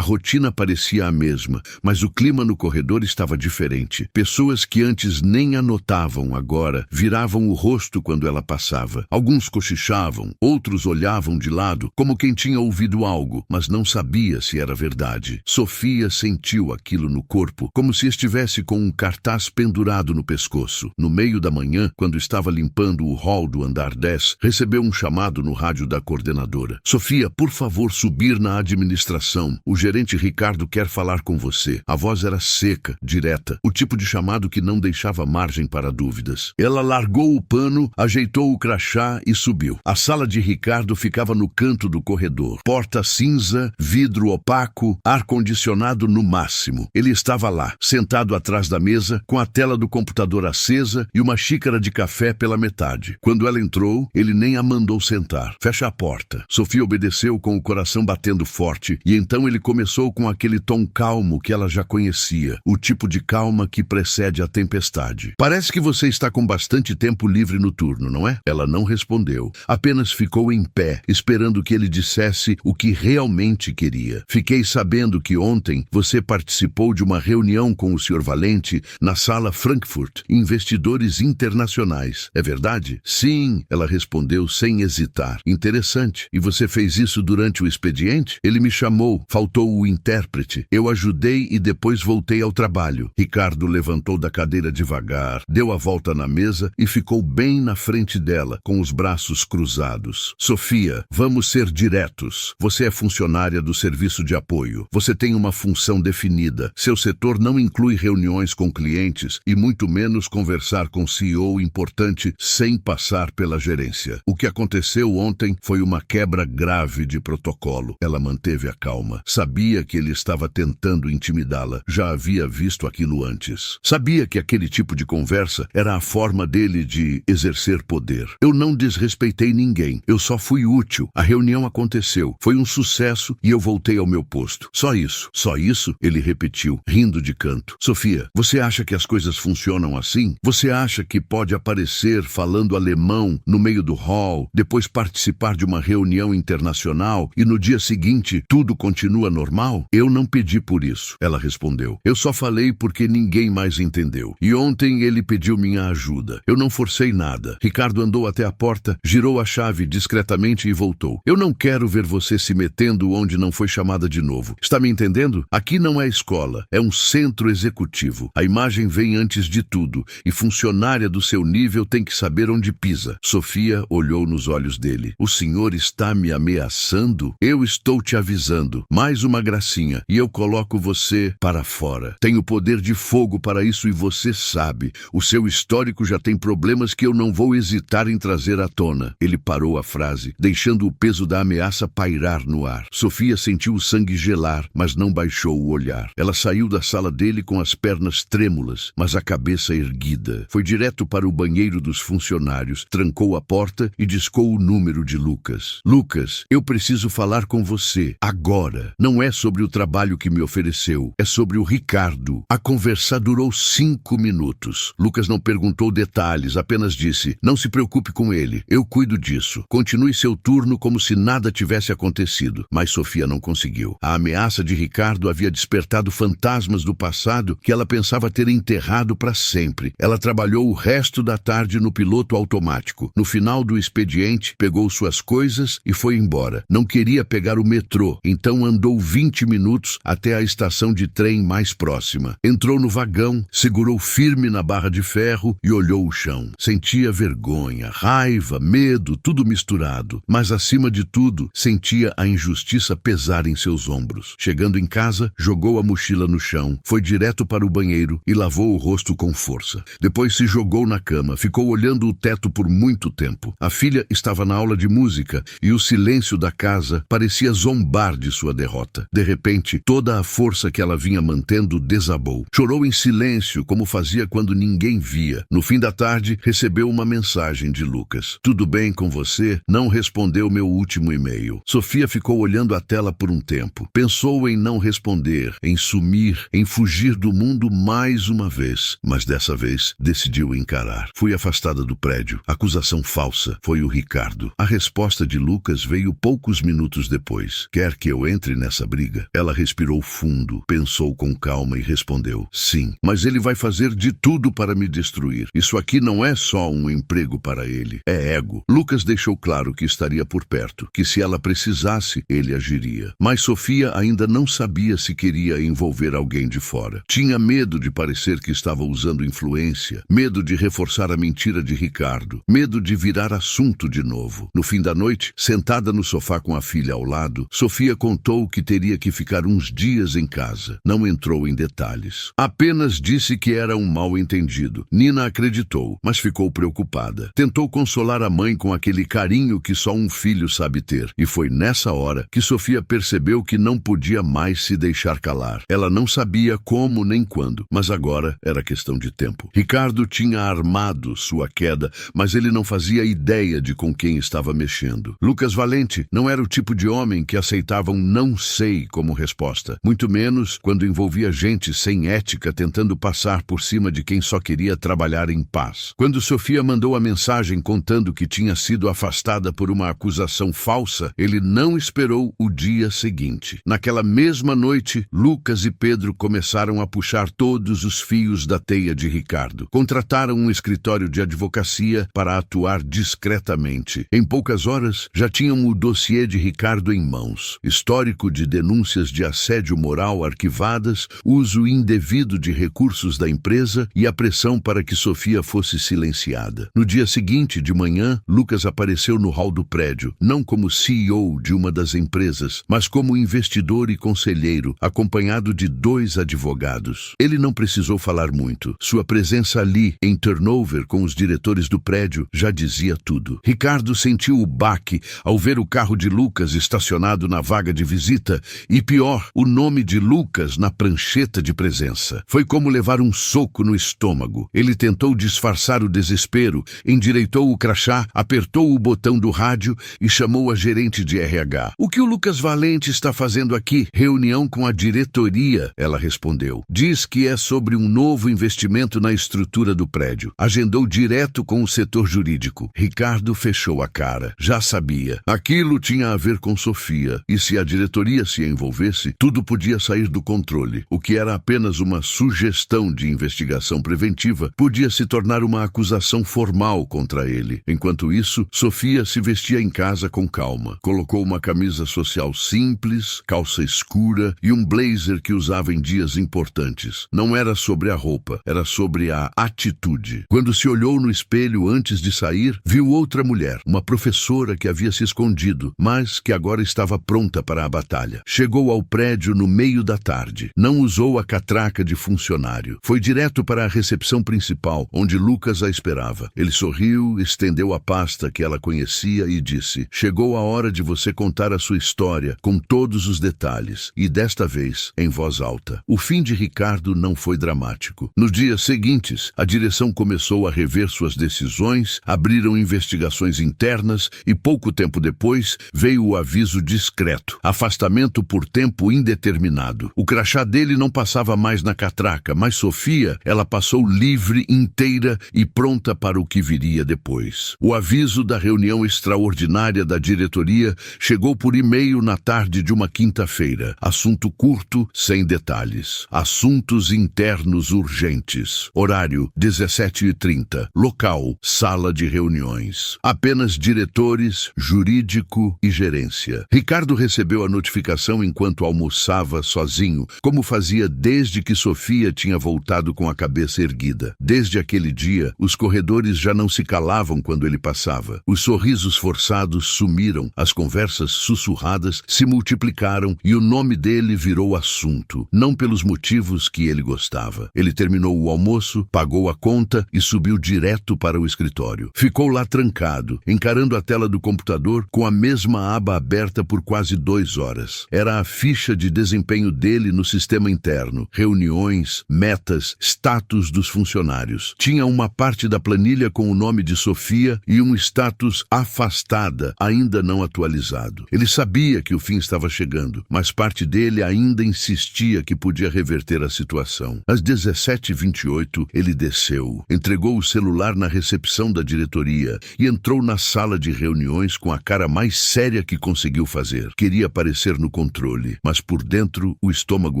rotina parecia a mesma, mas o clima no corredor estava diferente. Pessoas que antes nem a notavam agora viravam o rosto quando ela passava. Alguns cochichavam, outros olhavam de lado, como quem tinha ouvido algo, mas não sabia se era verdade. Sofia sentiu aquilo no corpo, como se estivesse com um cartaz pendurado no pescoço. No meio da manhã, quando estava limpando o hall do andar 10, recebeu um chamado no rádio da coordenadora. Sofia, por favor, subir na administração. O gerente Ricardo quer falar com você. A voz era seca, direta, o tipo de chamado que não deixava margem para dúvidas. Ela largou o pano, ajeitou o crachá e subiu. A sala de Ricardo ficava no canto do corredor. Porta cinza, vidro opaco, ar-condicionado no máximo. Ele estava lá, sentado atrás da mesa, com a tela do computador acesa e uma xícara de café pela metade. Quando ela entrou, ele nem a mandou sentar. Fecha a porta. Sofia obedeceu com o coração batendo forte, e então ele começou com aquele tom calmo que ela já conhecia, o tipo de calma que precede a tempestade. Parece que você está com bastante tempo livre no turno, não é? Ela não respondeu. Apenas ficou em pé, esperando que ele dissesse o que realmente queria. Fiquei sabendo que ontem você participou de uma reunião com o Sr. Valente na sala Frankfurt, investidores internacionais. É verdade? Sim, ela respondeu sem hesitar. Interessante. E você fez isso durante o expediente? Ele me chamou. Faltou o intérprete. Eu ajudei e depois voltei ao trabalho. Ricardo levantou da cadeira devagar, deu a volta na mesa e ficou bem na frente dela, com os braços cruzados. Sofia, vamos ser diretos. Você é funcionária do serviço de apoio. Você tem uma função definida. Seu setor não inclui reuniões com clientes e muito menos conversar com CEO importante sem passar pela gerência. O que aconteceu ontem foi uma quebra grave de protocolo. Ela manteve a calma. Sabia que ele estava tentando intimidá-la. Já havia visto aquilo antes. Sabia que aquele tipo de conversa era a forma dele de exercer poder. Eu não desrespeitei ninguém. Eu só fui útil. A reunião aconteceu. Foi um sucesso e eu voltei ao meu posto. Só isso. Só isso? Ele repetiu, rindo de canto. Sofia, você acha que as coisas funcionam assim? Você acha que pode aparecer falando alemão no meio do hall, depois participar de uma reunião internacional e no dia seguinte tudo continua normal? Eu não pedi por isso, ela respondeu. Eu só falei porque ninguém mais entendeu. E ontem ele pediu minha ajuda. Eu não forcei nada. Ricardo andou até a porta, girou a chave discretamente e voltou. Eu não quero ver você se metendo onde não foi chamada de novo. Está me entendendo? Aqui não é escola, é um centro executivo. A imagem vem antes de tudo, e funcionária do seu nível tem que saber onde pisa. Sofia olhou nos olhos dele. O senhor está me ameaçando? Eu estou te avisando. Mais uma gracinha, e eu coloco você para fora. Tenho poder de fogo para isso e você sabe. O seu histórico já tem problemas que eu não vou hesitar em trazer à tona. Ele parou a frase, deixando o peso da ameaça pairar no ar. Sofia sentiu o sangue gelar, mas não baixou o olhar. Ela saiu da sala dele com as pernas trêmulas, mas a cabeça erguida. Foi direto para o banheiro dos funcionários, trancou a porta e discou o número de Lucas. Lucas, eu preciso falar com você, agora. Não é sobre o trabalho que me ofereceu, é sobre o Ricardo. A conversa durou 5 minutos. Lucas não perguntou detalhes, apenas disse, não se preocupe com ele, eu cuido disso. Continue seu turno como se nada tivesse acontecido. Mas Sofia não conseguiu. A ameaça de Ricardo havia despertado fantasmas do passado que ela pensava ter enterrado para sempre. Ela trabalhou o resto da tarde no piloto automático. No final do expediente, pegou suas coisas e foi embora. Não queria pegar o metrô, então andou 20 minutos até a estação de trem mais próxima. Entrou no vagão, segurou firme na barra de ferro e olhou o chão. Sentia vergonha, raiva, medo, tudo misturado. Mas acima de tudo, sentia a injustiça pesar em seus ombros. Chegando em casa, jogou a mochila no chão, foi direto para o banheiro e lavou o rosto com força. Depois se jogou na cama, ficou olhando o teto por muito tempo. A filha estava na aula de música e o silêncio da casa parecia zombar de sua derrota. De repente, toda a força que ela vinha mantendo desabou. Chorou em silêncio, como fazia quando ninguém via. No fim da tarde, recebeu uma mensagem de Lucas. Tudo bem com você? Não respondeu meu último e-mail. Sofia ficou olhando a tela por um tempo. Pensou em não responder, em sumir, em fugir do mundo mais uma vez. Mas dessa vez, decidiu encarar. Fui afastada do prédio. prédio. Acusação falsa. Foi o Ricardo. A resposta de Lucas veio poucos minutos depois. Quer que eu entre nessa briga? Ela respirou fundo, pensou com calma e respondeu: sim, mas ele vai fazer de tudo para me destruir. Isso aqui não é só um emprego para ele. É ego. Lucas deixou claro que estaria por perto, que se ela precisasse, ele agiria. Mas Sofia ainda não sabia se queria envolver alguém de fora. Tinha medo de parecer que estava usando influência, medo de reforçar a mentira de Ricardo, medo de virar assunto de novo. No fim da noite, sentada no sofá com a filha ao lado, Sofia contou que teria que ficar uns dias em casa. Não entrou em detalhes. Apenas disse que era um mal-entendido. Nina acreditou, mas ficou preocupada. Tentou consolar a mãe com aquele carinho que só um filho sabe ter. E foi nessa hora que Sofia percebeu que não podia mais se deixar calar. Ela não sabia como nem quando, mas agora era questão de tempo. Ricardo tinha armado sua queda, mas ele não fazia ideia de com quem estava mexendo. Lucas Valente não era o tipo de homem que aceitava um não sei como resposta, muito menos quando envolvia gente sem ética tentando passar por cima de quem só queria trabalhar em paz. Quando Sofia mandou a mensagem contando que tinha sido afastada por uma acusação falsa, ele não esperou o dia seguinte. Naquela mesma noite, Lucas e Pedro começaram a puxar todos os fios da teia de Ricardo. Contrataram um escritório de advocacia para atuar discretamente. Em poucas horas, já tinham o dossiê de Ricardo em mãos. Histórico de denúncias de assédio moral arquivadas, uso indevido de recursos da empresa e a pressão para que Sofia fosse silenciada. No dia seguinte, de manhã, Lucas apareceu no hall do prédio, não como CEO de uma das empresas, mas como investidor e conselheiro, acompanhado de 2 advogados. Ele não precisou falar muito. Sua presença ali, em turnover com os diretores do prédio, já dizia tudo. Ricardo sentiu o baque ao ver o carro de Lucas estacionado na vaga de visita e, pior, o nome de Lucas na prancheta de presença. Foi como levar um soco no estômago. Ele tentou disfarçar o desespero, endireitou o crachá, apertou o botão do rádio e chamou a gerente de RH. O que o Lucas Valente está fazendo aqui? Reunião com a diretoria, ela respondeu. Diz que é sobre um novo investimento na estrutura do prédio. Agendou direto com o setor jurídico. Ricardo fechou a cara. Já sabia. Aquilo tinha a ver com Sofia. E se a diretoria se envolvesse, tudo podia sair do controle. O que era apenas uma sugestão de investigação preventiva podia se tornar uma acusação formal contra ele. Enquanto isso, Sofia se vestia em casa com calma. Colocou uma camisa social simples, calça escura e um blazer que usava em dias importantes. Não era sobre a roupa, era sobre a atitude. Quando se olhou no espelho antes de sair, viu outra mulher, uma professora que havia se escondido, mas que agora estava pronta para a batalha. Chegou ao prédio no meio da tarde. Não usou a catraca de funcionário. Foi direto para a recepção principal, onde Lucas a esperava. Ele sorriu, estendeu a pasta que ela conhecia e disse: chegou a hora de você contar a sua história, com todos os detalhes, e desta vez, em voz alta. O fim de Ricardo não foi dramático. Nos dias seguintes, a direção começou a rever suas decisões, abriram investigações internas e pouco tempo depois veio o aviso discreto: afastamento por tempo indeterminado. O crachá dele não passava mais na catraca, mas Sofia, ela passou livre, inteira e pronta para o que viria depois. O aviso da reunião extraordinária da diretoria chegou por e-mail na tarde de uma quinta-feira. Assunto curto, sem detalhes. Assuntos internos urgentes. Horário, 17h30. Local, sala de reuniões. Apenas diretores, jurídico e gerência. Ricardo recebeu a notificação enquanto almoçava sozinho, como fazia desde que Sofia tinha voltado com a cabeça erguida. Desde aquele dia, os corredores já não se calavam quando ele passava. Os sorrisos forçados sumiram, as conversas sussurradas se multiplicaram e o nome dele virou assunto, não pelos motivos que ele gostava. Ele terminou o almoço, pagou a conta e subiu direto para o escritório. Ficou lá trancado, encarando a tela do computador com a mesma aba aberta por quase 2 horas. Era a ficha de desempenho dele no sistema interno, reuniões, metas, status dos funcionários. Tinha uma parte da planilha com o nome de Sofia e um status afastada, ainda não atualizado. Ele sabia que o fim estava chegando, mas parte dele ainda insistia que podia reverter a situação. Às 17h28, ele desceu, entregou o celular na recepção recepção da diretoria e entrou na sala de reuniões com a cara mais séria que conseguiu fazer. Queria aparecer no controle, mas por dentro o estômago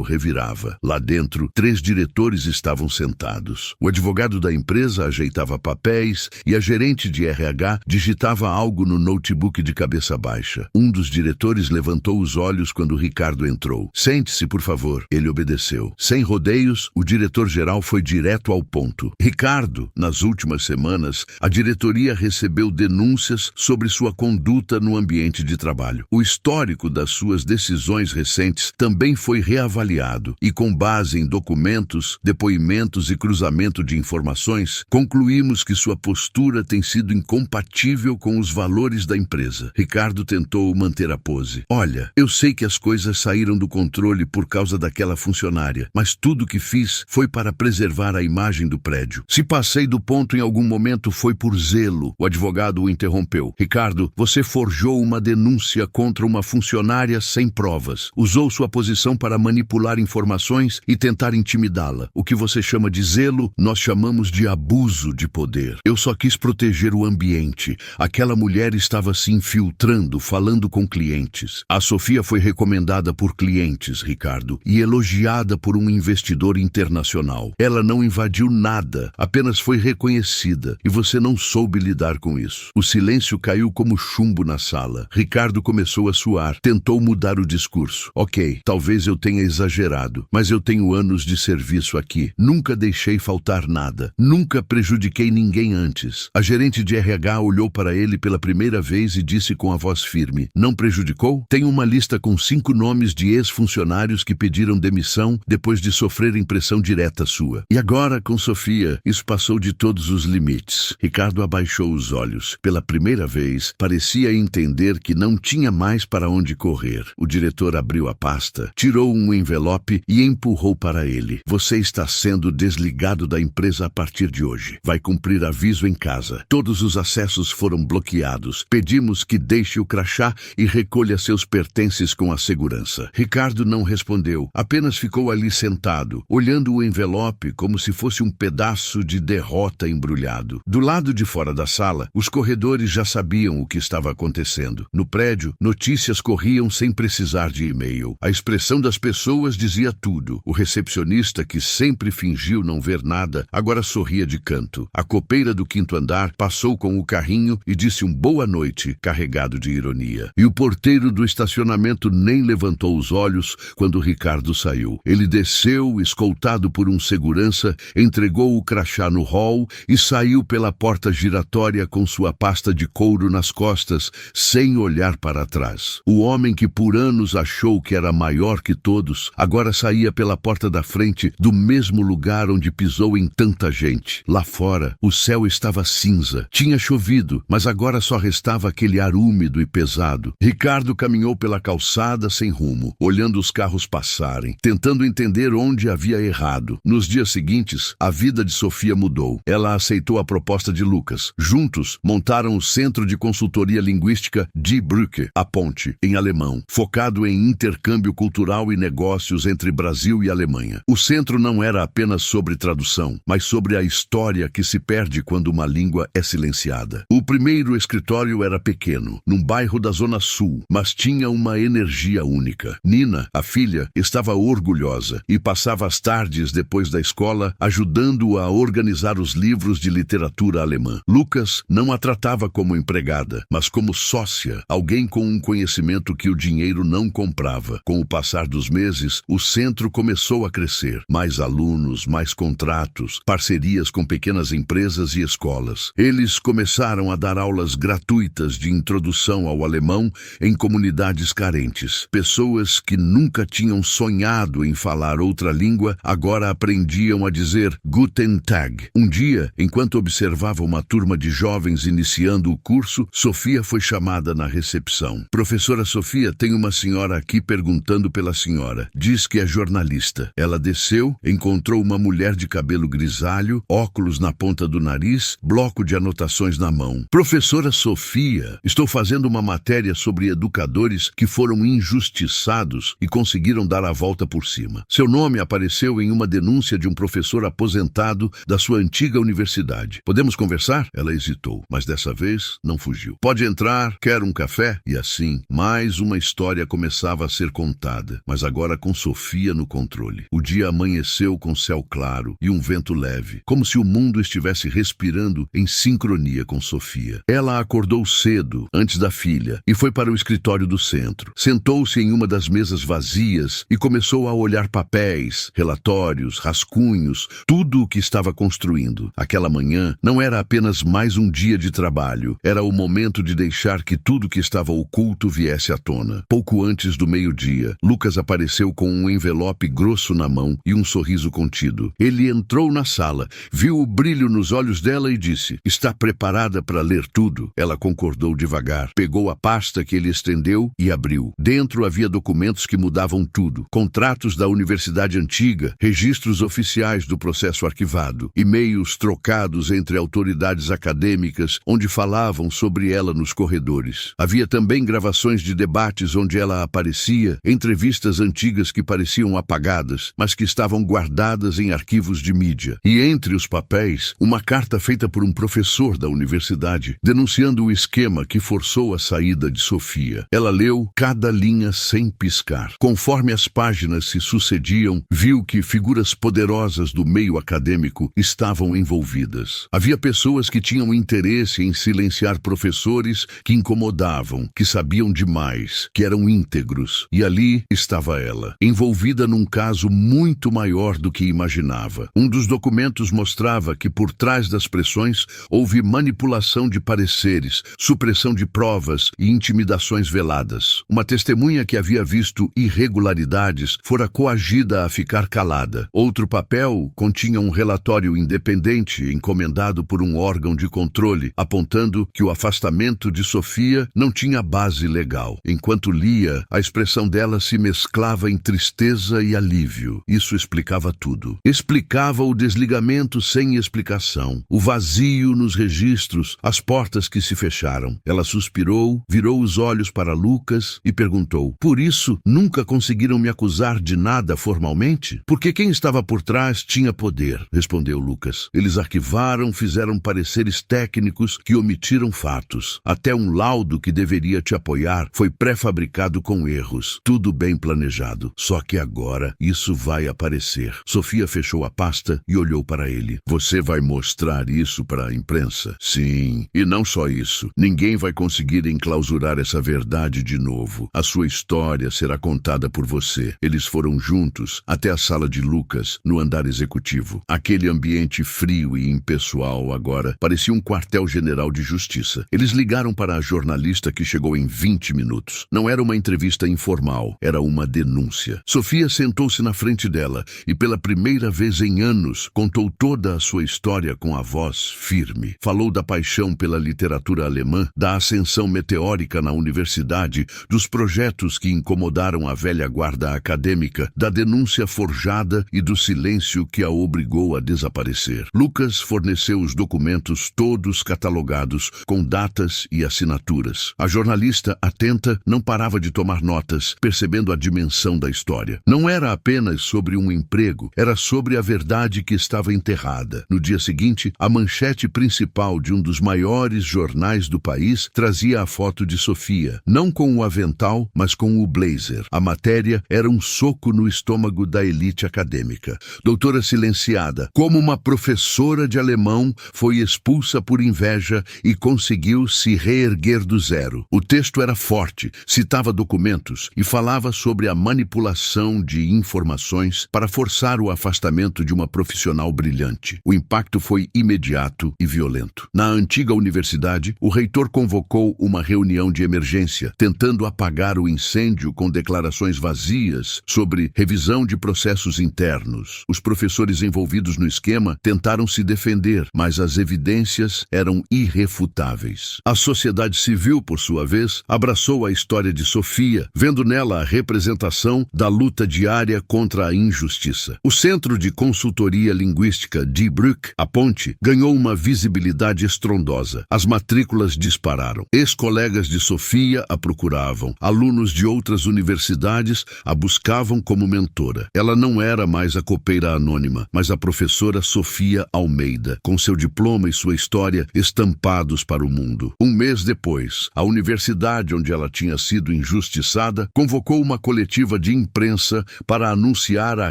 revirava. Lá dentro, 3 diretores estavam sentados. O advogado da empresa ajeitava papéis e a gerente de RH digitava algo no notebook de cabeça baixa. Um dos diretores levantou os olhos quando Ricardo entrou. "Sente-se, por favor." Ele obedeceu. Sem rodeios, o diretor-geral foi direto ao ponto. "Ricardo, nas últimas semanas, a diretoria recebeu denúncias sobre sua conduta no ambiente de trabalho. O histórico das suas decisões recentes também foi reavaliado e, com base em documentos, depoimentos e cruzamento de informações, concluímos que sua postura tem sido incompatível com os valores da empresa." Ricardo tentou manter a pose. "Olha, eu sei que as coisas saíram do controle por causa daquela funcionária, mas tudo que fiz foi para preservar a imagem do prédio. Se passei do ponto em algum momento foi por zelo." O advogado o interrompeu. "Ricardo, você forjou uma denúncia contra uma funcionária sem provas. Usou sua posição para manipular informações e tentar intimidá-la. O que você chama de zelo, nós chamamos de abuso de poder. Eu só quis proteger o ambiente. Aquela mulher estava se infiltrando, falando com clientes. A Sofia foi recomendada por clientes, Ricardo, e elogiada por um investidor internacional. Ela não invadiu nada, apenas foi reconhecida, e você não soube lidar com isso." O silêncio caiu como chumbo na sala. Ricardo começou a suar, tentou mudar o discurso. "Ok, talvez eu tenha exagerado, mas eu tenho anos de serviço aqui. Nunca deixei faltar nada. Nunca prejudiquei ninguém antes." A gerente de RH olhou para ele pela primeira vez e disse com a voz firme: "Não prejudicou? Tenho uma lista com 5 nomes de ex-funcionários que pediram demissão depois de sofrerem pressão direta sua. E agora, com Sofia, isso passou de todos os limites." Ricardo abaixou os olhos. Pela primeira vez, parecia entender que não tinha mais para onde correr. O diretor abriu a pasta, tirou um envelope e empurrou para ele. "Você está sendo desligado da empresa a partir de hoje. Vai cumprir aviso em casa. Todos os acessos foram bloqueados. Pedimos que deixe o crachá e recolha seus pertences com a segurança." Ricardo não respondeu, apenas ficou ali sentado, olhando o envelope como se fosse um pedaço de derrota embrulhado. Do lado de fora da sala, os corredores já sabiam o que estava acontecendo. No prédio, notícias corriam sem precisar de e-mail. A expressão das pessoas dizia tudo. O recepcionista, que sempre fingiu não ver nada, agora sorria de canto. A copeira do 5º andar passou com o carrinho e disse um boa noite, carregado de ironia. E o porteiro do estacionamento nem levantou os olhos quando Ricardo saiu. Ele desceu, escoltado por um segurança, entregou o crachá no hall e saiu pela porta giratória com sua pasta de couro nas costas, sem olhar para trás. O homem que por anos achou que era maior que todos, agora saía pela porta da frente do mesmo lugar onde pisou em tanta gente. Lá fora, o céu estava cinza. Tinha chovido, mas agora só restava aquele ar úmido e pesado. Ricardo caminhou pela calçada sem rumo, olhando os carros passarem, tentando entender onde havia errado. Nos dias seguintes, a vida de Sofia mudou. Ela aceitou a proposta de Lucas. Juntos, montaram o Centro de Consultoria Linguística Die Brücke, a ponte, em alemão, focado em intercâmbio cultural e negócios entre Brasil e Alemanha. O centro não era apenas sobre tradução, mas sobre a história que se perde quando uma língua é silenciada. O primeiro escritório era pequeno, num bairro da Zona Sul, mas tinha uma energia única. Nina, a filha, estava orgulhosa e passava as tardes depois da escola ajudando-o a organizar os livros de literatura alemã. Lucas não a tratava como empregada, mas como sócia, alguém com um conhecimento que o dinheiro não comprava. Com o passar dos meses, o centro começou a crescer. Mais alunos, mais contratos, parcerias com pequenas empresas e escolas. Eles começaram a dar aulas gratuitas de introdução ao alemão em comunidades carentes. Pessoas que nunca tinham sonhado em falar outra língua, agora aprendiam a dizer Guten Tag. Um dia, enquanto observava uma turma de jovens iniciando o curso, Sofia foi chamada na recepção. "Professora Sofia, tem uma senhora aqui perguntando pela senhora. Diz que é jornalista." Ela desceu, encontrou uma mulher de cabelo grisalho, óculos na ponta do nariz, bloco de anotações na mão. "Professora Sofia, estou fazendo uma matéria sobre educadores que foram injustiçados e conseguiram dar a volta por cima. Seu nome apareceu em uma denúncia de um professor aposentado da sua antiga universidade. Podemos Podemos conversar? Ela hesitou, mas dessa vez não fugiu. Pode entrar, quer um café? E assim, mais uma história começava a ser contada, mas agora com Sofia no controle. O dia amanheceu com céu claro e um vento leve, como se o mundo estivesse respirando em sincronia com Sofia. Ela acordou cedo, antes da filha, e foi para o escritório do centro. Sentou-se em uma das mesas vazias e começou a olhar papéis, relatórios, rascunhos, tudo o que estava construindo. Aquela manhã não era apenas mais um dia de trabalho, era o momento de deixar que tudo que estava oculto viesse à tona. Pouco antes do meio-dia, Lucas apareceu com um envelope grosso na mão e um sorriso contido. Ele entrou na sala, viu o brilho nos olhos dela e disse: "Está preparada para ler tudo?" Ela concordou devagar, pegou a pasta que ele estendeu e abriu. Dentro havia documentos que mudavam tudo: contratos da universidade antiga, registros oficiais do processo arquivado, e-mails trocados entre autoridades acadêmicas onde falavam sobre ela nos corredores. Havia também gravações de debates onde ela aparecia, entrevistas antigas que pareciam apagadas, mas que estavam guardadas em arquivos de mídia. E entre os papéis, uma carta feita por um professor da universidade, denunciando o esquema que forçou a saída de Sofia. Ela leu cada linha sem piscar. Conforme as páginas se sucediam, viu que figuras poderosas do meio acadêmico estavam envolvidas. Havia pessoas que tinham interesse em silenciar professores que incomodavam, que sabiam demais, que eram íntegros. E ali estava ela, envolvida num caso muito maior do que imaginava. Um dos documentos mostrava que por trás das pressões houve manipulação de pareceres, supressão de provas e intimidações veladas. Uma testemunha que havia visto irregularidades fora coagida a ficar calada. Outro papel continha um relatório independente encomendado por um órgão de controle, apontando que o afastamento de Sofia não tinha base legal. Enquanto lia, a expressão dela se mesclava em tristeza e alívio. Isso explicava tudo. Explicava o desligamento sem explicação, o vazio nos registros, as portas que se fecharam. Ela suspirou, virou os olhos para Lucas e perguntou: "Por isso nunca conseguiram me acusar de nada formalmente? Porque quem estava por trás tinha poder", respondeu Lucas. "Eles arquivaram, fizeram pareceres técnicos que omitiram fatos. Até um laudo que deveria te apoiar foi pré-fabricado com erros. Tudo bem planejado. Só que agora isso vai aparecer." Sofia fechou a pasta e olhou para ele. "Você vai mostrar isso para a imprensa?" "Sim, e não só isso. Ninguém vai conseguir enclausurar essa verdade de novo. A sua história será contada por você." Eles foram juntos até a sala de Lucas, no andar executivo. Aquele ambiente frio e impessoal agora parecia um quartel-general de justiça. Eles ligaram para a jornalista que chegou em 20 minutos. Não era uma entrevista informal, era uma denúncia. Sofia sentou-se na frente dela e pela primeira vez em anos contou toda a sua história com a voz firme. Falou da paixão pela literatura alemã, da ascensão meteórica na universidade, dos projetos que incomodaram a velha guarda acadêmica, da denúncia forjada e do silêncio que a obrigou a desaparecer. Lucas forneceu os documentos todos catalogados, com datas e assinaturas. A jornalista, atenta, não parava de tomar notas, percebendo a dimensão da história. Não era apenas sobre um emprego, era sobre a verdade que estava enterrada. No dia seguinte, a manchete principal de um dos maiores jornais do país trazia a foto de Sofia, não com o avental, mas com o blazer. A matéria era um soco no estômago da elite acadêmica. Doutora silenciada, como uma professora de alemão, foi expulsa por inveja e conseguiu se reerguer do zero. O texto era forte, citava documentos e falava sobre a manipulação de informações para forçar o afastamento de uma profissional brilhante. O impacto foi imediato e violento. Na antiga universidade, o reitor convocou uma reunião de emergência, tentando apagar o incêndio com declarações vazias sobre revisão de processos internos. Os professores envolvidos no esquema tentaram se defender, mas as evidências eram irrefutáveis. A sociedade civil, por sua vez, abraçou a história de Sofia, vendo nela a representação da luta diária contra a injustiça. O Centro de Consultoria Linguística Die Brücke, a Ponte, ganhou uma visibilidade estrondosa. As matrículas dispararam. Ex-colegas de Sofia a procuravam. Alunos de outras universidades a buscavam como mentora. Ela não era mais a copeira anônima, mas a professora Sofia Almeida, com seu diploma e sua história estampados para o mundo. Um mês depois, a universidade onde ela tinha sido injustiçada convocou uma coletiva de imprensa para anunciar a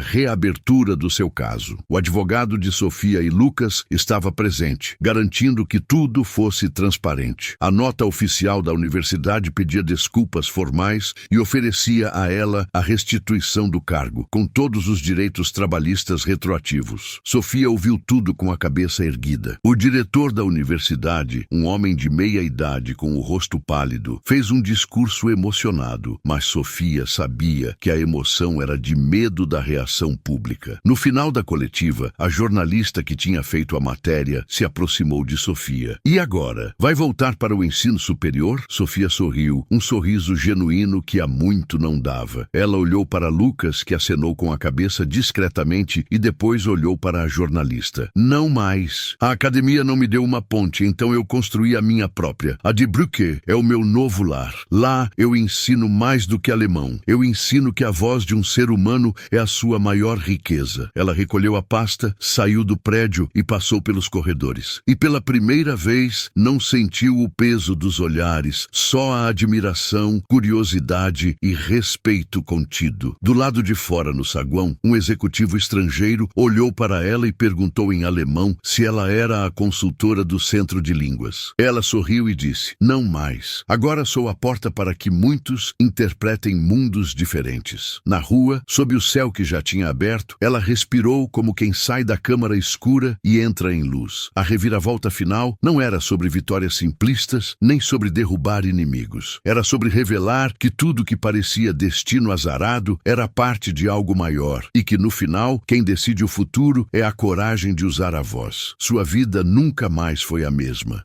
reabertura do seu caso. O advogado de Sofia e Lucas estava presente, garantindo que tudo fosse transparente. A nota oficial da universidade pedia desculpas formais e oferecia a ela a restituição do cargo, com todos os direitos trabalhistas retroativos. Sofia ouviu tudo com a cabeça erguida. O diretor da universidade, um homem de meia idade com o rosto pálido, fez um discurso emocionado, mas Sofia sabia que a emoção era de medo da reação pública. No final da coletiva, a jornalista que tinha feito a matéria se aproximou de Sofia. E agora? Vai voltar para o ensino superior? Sofia sorriu, um sorriso genuíno que há muito não dava. Ela olhou para Lucas, que acenou com a cabeça discretamente, e depois olhou para a jornalista. Não mais. A academia não me deu uma ponte, então eu construí a minha própria. A de Brücke é o meu novo lar. Lá eu ensino mais do que alemão. Eu ensino que a voz de um ser humano é a sua maior riqueza. Ela recolheu a pasta, saiu do prédio e passou pelos corredores. E pela primeira vez não sentiu o peso dos olhares, só a admiração, curiosidade e respeito contido. Do lado de fora no saguão, um executivo estrangeiro olhou para ela e perguntou em alemão se ela era a consultora do Centro de Línguas. Ela sorriu e disse: não mais. Agora sou a porta para que muitos interpretem mundos diferentes. Na rua, sob o céu que já tinha aberto, ela respirou como quem sai da câmara escura e entra em luz. A reviravolta final não era sobre vitórias simplistas, nem sobre derrubar inimigos. Era sobre revelar que tudo que parecia destino azarado era parte de algo maior e que, no final, quem decide o futuro é a coragem de usar a voz. Sua vida nunca mais foi a mesma.